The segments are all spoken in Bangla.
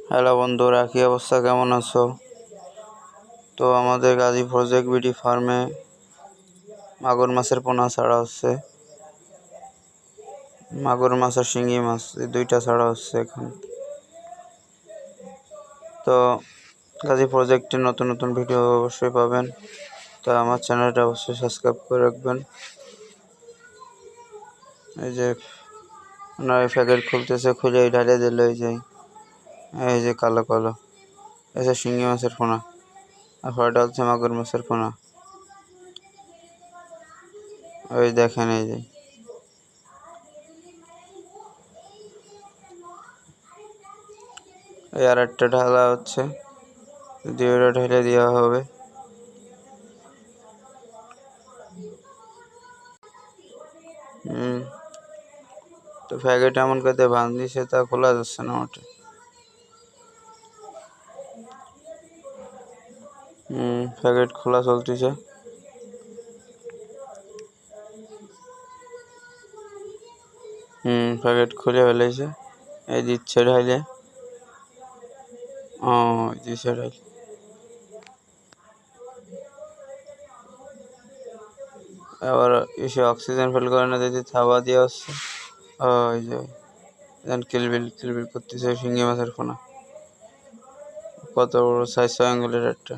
হ্যালো বন্ধুরা, কী অবস্থা, কেমন আছো? তো আমাদের গাজী প্রজেক্ট বিডি ফার্মে মাগুর মাছের পোনা ছাড়া হচ্ছে। মাগুর মাছ আর শিঙি মাছ এই দুইটা ছাড়া হচ্ছে এখন। তো গাজী প্রজেক্টের নতুন নতুন ভিডিও অবশ্যই পাবেন, তো আমার চ্যানেলটা অবশ্যই সাবস্ক্রাইব করে রাখবেন। এই যে ওনারা প্যাকেট খুলতেছে, খুলে ঢালে দিল। এই যে কালো কালো, এই যে শিঙি মাছের পোনা, আর ফলটা হচ্ছে মাগুর মাছের পোনা। ওই দেখেন, এই যে এই আর একটা ঢালা হচ্ছে, দুইটা ঢেলে দেওয়া হবে। তো প্যাকেট এমন করতে বাঁধ দিছে, তা খোলা যাচ্ছে না মোটে। প্যাকেট খোলা চলতেছে। প্যাকেট খুলে ফেলেছে, এই দিচ্ছে ঢাইলে। ও দিচ্ছে ঢাইলে। আবার এসে অক্সিজেন ফেল করে না দিতে থাবা দিয়ে আসছে। ওই যে কিলবিল কিলবিল করতেছে শিঙি মাছের পোনা। কত বড় সাইজ, 6 আঙ্গুলের একটা।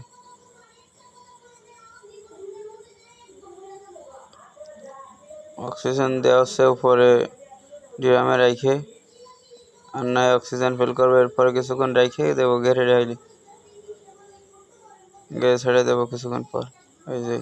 অক্সিজেন দেওয়া হচ্ছে উপরে ড্রামে রাখে, আর নয় অক্সিজেন ফিল করবে। এরপরে কিছুক্ষণ রেখে দেবো ঘেরে ঢাইলে, গেড়ে ছেড়ে দেবো কিছুক্ষণ পর। ওই যে